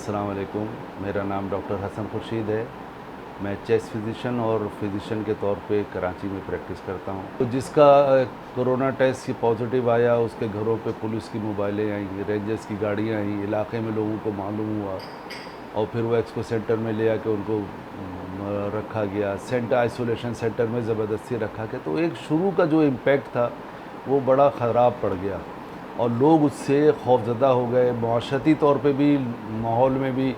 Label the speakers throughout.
Speaker 1: अस्सलाम वालेकुम। मेरा नाम डॉक्टर हसन खुर्शीद है। मैं चेस्ट फिजिशियन और फिजिशियन के तौर पे कराची में प्रैक्टिस करता हूँ। तो जिसका कोरोना टेस्ट पॉजिटिव आया, उसके घरों पे पुलिस की मोबाइलें आई, रेंजर्स की गाड़ियाँ आई, इलाके में लोगों को मालूम हुआ और फिर वो एक्सपो सेंटर में ले आके उनको रखा गया, आइसोलेशन सेंटर में ज़बरदस्ती रखा गया। तो एक शुरू का जो इम्पैक्ट था वो बड़ा ख़राब पड़ गया और लोग उससे खौफज़दा हो गए। माशरती तौर पे भी, माहौल में भी,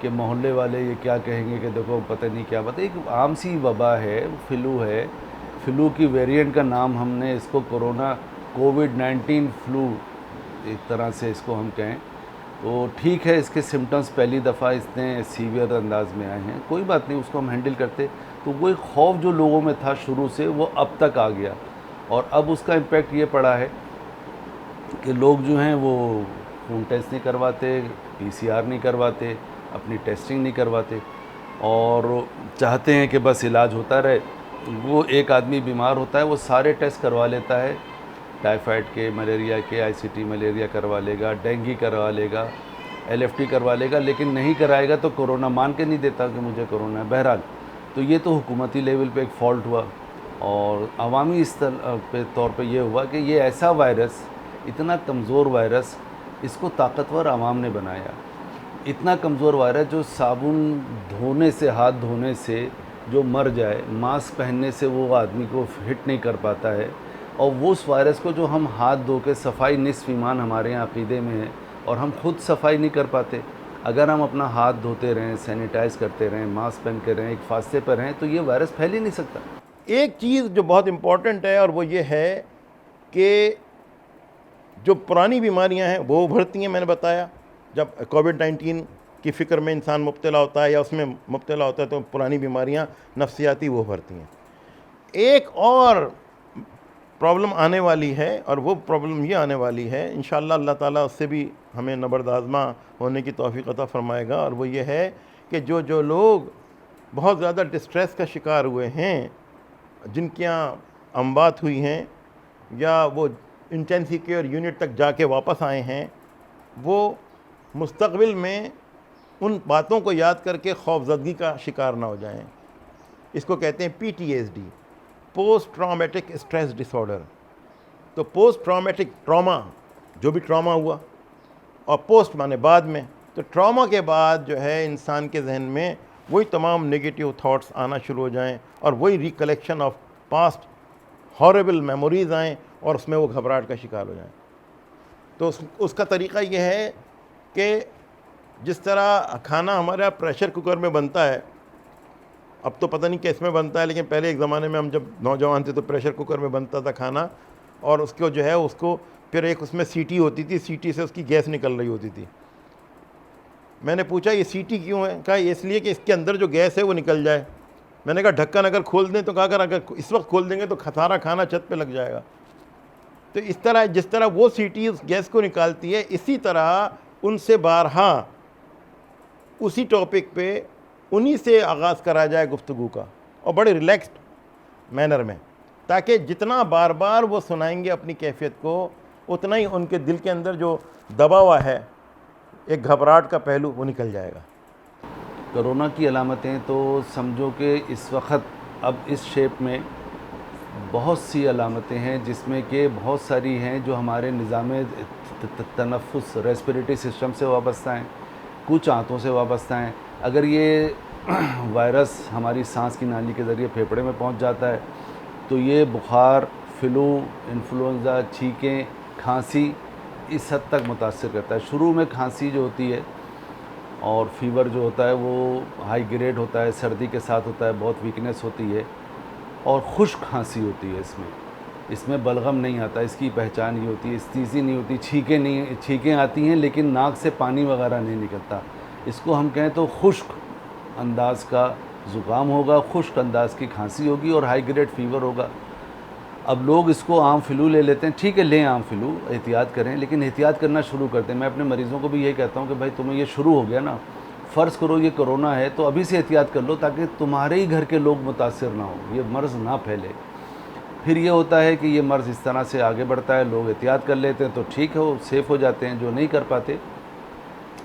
Speaker 1: कि मोहल्ले वाले ये क्या कहेंगे कि देखो पता नहीं क्या बात है। एक आम सी वबा है, फ्लू है। फ्लू की वेरिएंट का नाम हमने इसको कोविड-19 फ्लू एक तरह से इसको हम कहें तो ठीक है। इसके सिम्टम्स पहली दफ़ा इतने सीवियर अंदाज में आए हैं, कोई बात नहीं, उसको हम हैंडल करते। तो वो एक खौफ जो लोगों में था शुरू से, वो अब तक आ गया और अब उसका इम्पैक्ट ये पड़ा है कि लोग जो हैं वो खून टेस्ट नहीं करवाते, पीसीआर नहीं करवाते, अपनी टेस्टिंग नहीं करवाते और चाहते हैं कि बस इलाज होता रहे। वो एक आदमी बीमार होता है, वो सारे टेस्ट करवा लेता है, टाइफाइड के, मलेरिया के, आईसीटी मलेरिया करवा लेगा, डेंगू करवा लेगा, एलएफटी करवा लेगा, लेकिन नहीं कराएगा तो कोरोना मान के नहीं देता कि मुझे कोरोना है। बहरहाल, तो ये तो हुकूमती लेवल पे एक फ़ॉल्ट हुआ और अवामी तौर पे ये हुआ कि ये ऐसा वायरस, इतना कमज़ोर वायरस, इसको ताकतवर आवाम ने बनाया। इतना कमज़ोर वायरस जो साबुन धोने से, हाथ धोने से जो मर जाए, मास्क पहनने से वो आदमी को हिट नहीं कर पाता है। और वो उस वायरस को जो हम हाथ धो के, सफाई निस्फ़ ईमान हमारे यहाँ अक़ीदे में है और हम खुद सफाई नहीं कर पाते। अगर हम अपना हाथ धोते रहें, सैनिटाइज़ करते रहें, मास्क पहन के रहें, एक फासले पर रहें, तो ये वायरस फैल ही नहीं सकता।
Speaker 2: एक चीज़ जो बहुत इम्पॉर्टेंट है और वो ये है कि जो पुरानी बीमारियां हैं वो उभरती हैं। मैंने बताया, जब कोविड-19 की फ़िक्र में इंसान मुब्तला होता है या उसमें मुब्तला होता है तो पुरानी बीमारियां नफ्सियाती वो उभरती हैं। एक और प्रॉब्लम आने वाली है और वो प्रॉब्लम ये आने वाली है, इंशाअल्लाह अल्लाह ताला उससे भी हमें नबर्द आज़मा होने की तौफ़ीक़ अता फ़रमाएगा, और वो ये है कि जो लोग बहुत ज़्यादा डिस्ट्रेस का शिकार हुए हैं, जिनके यहाँ अमवात हुई हैं या वो इंटेंसिव केयर यूनिट तक जाके वापस आए हैं, वो मुस्तक़बिल में उन बातों को याद करके खौफज़दगी का शिकार ना हो जाएं। इसको कहते हैं PTSD, post traumatic stress disorder. तो पोस्ट ट्रॉमेटिक, ट्रॉमा, जो भी ट्रॉमा हुआ, और पोस्ट माने बाद में, तो ट्रॉमा के बाद जो है इंसान के जहन में वही तमाम नेगेटिव थाट्स आना शुरू हो जाएं और वही recollection of past horrible memories आएँ और उसमें वो घबराहट का शिकार हो जाएं। तो उसका तरीक़ा ये है कि जिस तरह खाना हमारा प्रेशर कुकर में बनता है, अब तो पता नहीं किस में बनता है, लेकिन पहले एक ज़माने में हम जब नौजवान थे तो प्रेशर कुकर में बनता था खाना, और उसको जो है उसको फिर एक उसमें सीटी होती थी, सीटी से उसकी गैस निकल रही होती थी। मैंने पूछा ये सीटी क्यों है? कहा इसलिए कि इसके अंदर जो गैस है वो निकल जाए। मैंने कहा ढक्कन अगर खोल दें तो कहा अगर इस वक्त खोल देंगे तो सारा खाना छत पे लग जाएगा। तो इस तरह, जिस तरह वो सीटी उस गैस को निकालती है, इसी तरह उनसे बारहा उसी टॉपिक पे उन्हीं से आगाज़ करा जाए गुफ्तगू का, और बड़े रिलैक्स्ड मैनर में, ताकि जितना बार बार वो सुनाएंगे अपनी कैफियत को, उतना ही उनके दिल के अंदर जो दबा हुआ है एक घबराहट का पहलू, वो निकल जाएगा।
Speaker 1: कोरोना की अलामतें तो समझो कि इस वक्त अब इस शेप में बहुत सी अलामतें हैं, जिसमें कि बहुत सारी हैं जो हमारे निज़ाम तनफ़ुस, रेस्पिरेटरी सिस्टम से वाबस्ता हैं, कुछ आंतों से वाबस्ता हैं। अगर ये वायरस हमारी सांस की नाली के ज़रिए फेफड़े में पहुंच जाता है तो ये बुखार, फ्लू, इन्फ्लुएंज़ा, छींकें, खांसी इस हद तक मुतासिर करता है। शुरू में खांसी जो होती है और फीवर जो होता है वो हाई ग्रेड होता है, सर्दी के साथ होता है, बहुत वीकनेस होती है और खुश्क खांसी होती है। इसमें बलगम नहीं आता, इसकी पहचान ये होती है। स्नीज़ी नहीं होती, छींकें आती हैं लेकिन नाक से पानी वगैरह नहीं निकलता। इसको हम कहें तो खुश्क अंदाज़ का ज़ुकाम होगा, खुश्क अंदाज़ की खांसी होगी और हाई ग्रेड फ़ीवर होगा। अब लोग इसको आम फ्लू ले लेते हैं। ठीक है, लें आम फ्लू, एहतियात करें, लेकिन एहतियात करना शुरू करते हैं। मैं अपने मरीज़ों को भी यही कहता हूँ कि भाई तुम्हें ये शुरू हो गया ना, फ़र्ज़ करो ये कोरोना है तो अभी से एहतियात कर लो, ताकि तुम्हारे ही घर के लोग मुतासिर ना हो, ये मर्ज़ ना फैले। फिर ये होता है कि ये मर्ज़ इस तरह से आगे बढ़ता है, लोग एहतियात कर लेते हैं तो ठीक है, वो सेफ़ हो जाते हैं। जो नहीं कर पाते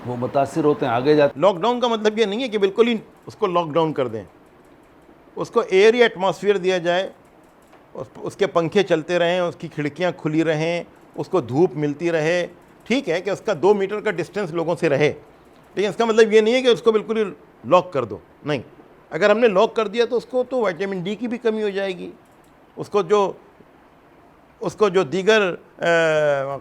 Speaker 1: वो मुतासिर होते हैं, आगे जाते
Speaker 2: लॉकडाउन का मतलब ये नहीं है कि बिल्कुल ही उसको लॉकडाउन कर दें, उसको एयर या एटमॉस्फेयर दिया जाए, उसके पंखे चलते रहें, उसकी खिड़कियां खुली रहें, उसको धूप मिलती रहे। ठीक है कि उसका 2 मीटर का डिस्टेंस लोगों से रहे, लेकिन इसका मतलब ये नहीं है कि उसको बिल्कुल ही लॉक कर दो। नहीं, अगर हमने लॉक कर दिया तो उसको तो विटामिन डी की भी कमी हो जाएगी, उसको जो दीगर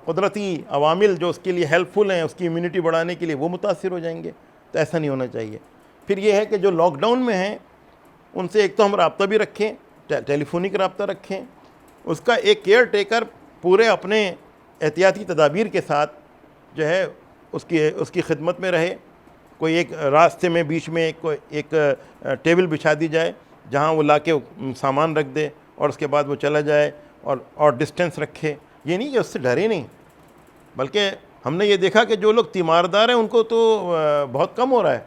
Speaker 2: कुदरती अवामिल जो उसके लिए हेल्पफुल हैं, उसकी इम्यूनिटी बढ़ाने के लिए, वो मुतासिर हो जाएंगे। तो ऐसा नहीं होना चाहिए। फिर ये है कि जो लॉकडाउन में हैं उनसे एक तो हम रब्ता भी रखें, टेलीफोनिक रब्ता रखें, उसका एक केयर टेकर पूरे अपने एहतियाती तदाबीर के साथ जो है उसकी खिदमत में रहे। कोई एक रास्ते में बीच में एक टेबल बिछा दी जाए जहाँ वो लाके सामान रख दे और उसके बाद वो चला जाए, और डिस्टेंस रखे। ये नहीं कि उससे डरे नहीं, बल्कि हमने ये देखा कि जो लोग तीमारदार हैं उनको तो बहुत कम हो रहा है।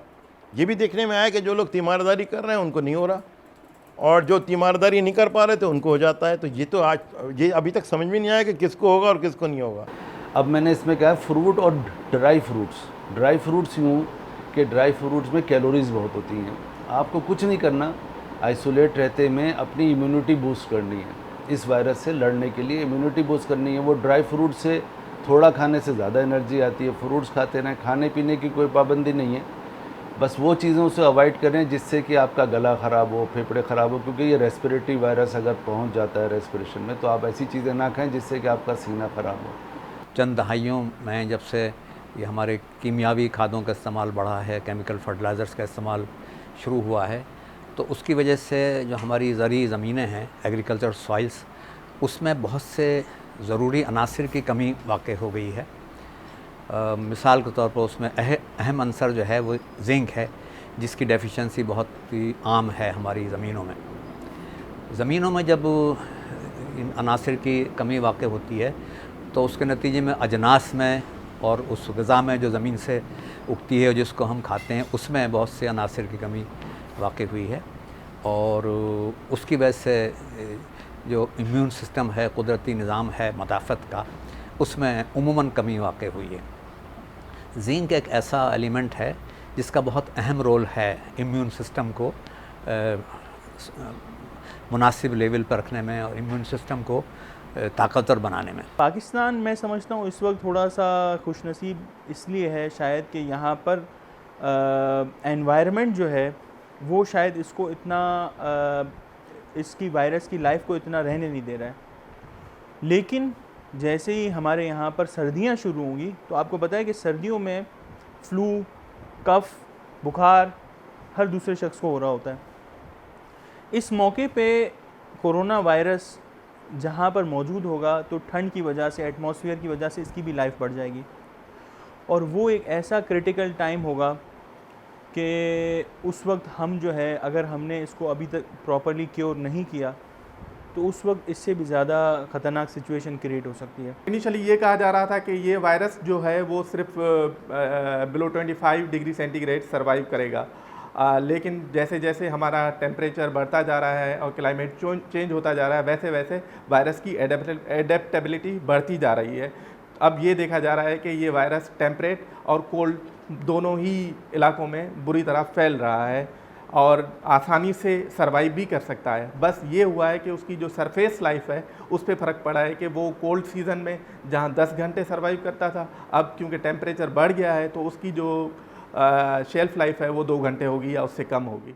Speaker 2: ये भी देखने में आया कि जो लोग तीमारदारी कर रहे हैं उनको नहीं हो रहा, और जो तीमारदारी नहीं कर पा रहे थे उनको हो जाता है। तो ये अभी तक समझ में नहीं आया कि किसको होगा और किसको नहीं होगा।
Speaker 1: अब मैंने इसमें कहा फ्रूट और ड्राई फ्रूट्स यूँ कि ड्राई फ्रूट्स में कैलोरीज बहुत होती हैं। आपको कुछ नहीं करना, आइसोलेट रहते में अपनी इम्यूनिटी बूस्ट करनी है, इस वायरस से लड़ने के लिए इम्यूनिटी बूस्ट करनी है। वो ड्राई फ्रूट से थोड़ा खाने से ज़्यादा एनर्जी आती है। फ्रूट्स खाते रहें, खाने पीने की कोई पाबंदी नहीं है, बस वो चीज़ों से अवॉइड करें जिससे कि आपका गला ख़राब हो, फेफड़े ख़राब हो, क्योंकि ये रेस्पिरेटरी वायरस अगर पहुंच जाता है रेस्पिरेशन में तो आप ऐसी चीज़ें ना खाएं जिससे कि आपका सीना ख़राब हो।
Speaker 3: चंद दहाइयों में जब से ये हमारे कीमियावी खादों का इस्तेमाल बढ़ा है, केमिकल फर्टिलाइज़र्स का इस्तेमाल शुरू हुआ है, तो उसकी वजह से जो हमारी ज़री ज़मीनें हैं, एग्रीकल्चर सॉइल्स, उसमें बहुत से ज़रूरी अनासिर की कमी वाक़ई हो गई है। मिसाल के तौर पर उसमें अहम अंसर जो है वो जिंक है, जिसकी डेफिशिएंसी बहुत ही आम है हमारी ज़मीनों में। ज़मीनों में जब इन अनासिर की कमी वाक़ई होती है तो उसके नतीजे में अजनास में और उस ग़िज़ा में जो ज़मीन से उगती है और जिसको हम खाते हैं उसमें बहुत से अनासिर की कमी वाक़ई हुई है, और उसकी वजह से जो इम्यून सिस्टम है, कुदरती निज़ाम है मदाफ़त का, उसमें उमूमन कमी वाक़ई हुई है। जिंक एक ऐसा एलिमेंट है जिसका बहुत अहम रोल है इम्यून सिस्टम को मुनासिब लेवल पर रखने में और इम्यून सिस्टम को ताकतवर बनाने में।
Speaker 4: पाकिस्तान मैं समझता हूँ इस वक्त थोड़ा सा खुशनसीब इसलिए है शायद कि यहाँ पर एनवायरनमेंट जो है वो शायद इसको इतना इसकी वायरस की लाइफ को इतना रहने नहीं दे रहा है। लेकिन जैसे ही हमारे यहाँ पर सर्दियाँ शुरू होंगी तो आपको पता है कि सर्दियों में फ्लू, कफ, बुखार हर दूसरे शख्स को हो रहा होता है। इस मौके पे कोरोना वायरस जहाँ पर मौजूद होगा तो ठंड की वजह से, एटमॉस्फेयर की वजह से इसकी भी लाइफ बढ़ जाएगी, और वो एक ऐसा क्रिटिकल टाइम होगा कि उस वक्त हम जो है अगर हमने इसको अभी तक प्रॉपरली क्योर नहीं किया तो उस वक्त इससे भी ज़्यादा ख़तरनाक सिचुएशन क्रिएट हो सकती है।
Speaker 5: इनिशियली ये कहा जा रहा था कि ये वायरस जो है वो सिर्फ बिलो 25 डिग्री सेंटीग्रेड सर्वाइव करेगा, लेकिन जैसे जैसे हमारा टेम्परेचर बढ़ता जा रहा है और क्लाइमेट चेंज होता जा रहा है वैसे वैसे वायरस की एडेप्टेबिलिटी बढ़ती जा रही है। अब ये देखा जा रहा है कि ये वायरस टेम्परेट और कोल्ड दोनों ही इलाकों में बुरी तरह फैल रहा है और आसानी से सर्वाइव भी कर सकता है। बस ये हुआ है कि उसकी जो सरफेस लाइफ है उस पर फ़र्क पड़ा है कि वो कोल्ड सीज़न में जहाँ 10 घंटे सर्वाइव करता था, अब क्योंकि टेम्परेचर बढ़ गया है तो उसकी जो शेल्फ़ लाइफ है वो 2 घंटे होगी या उससे कम होगी।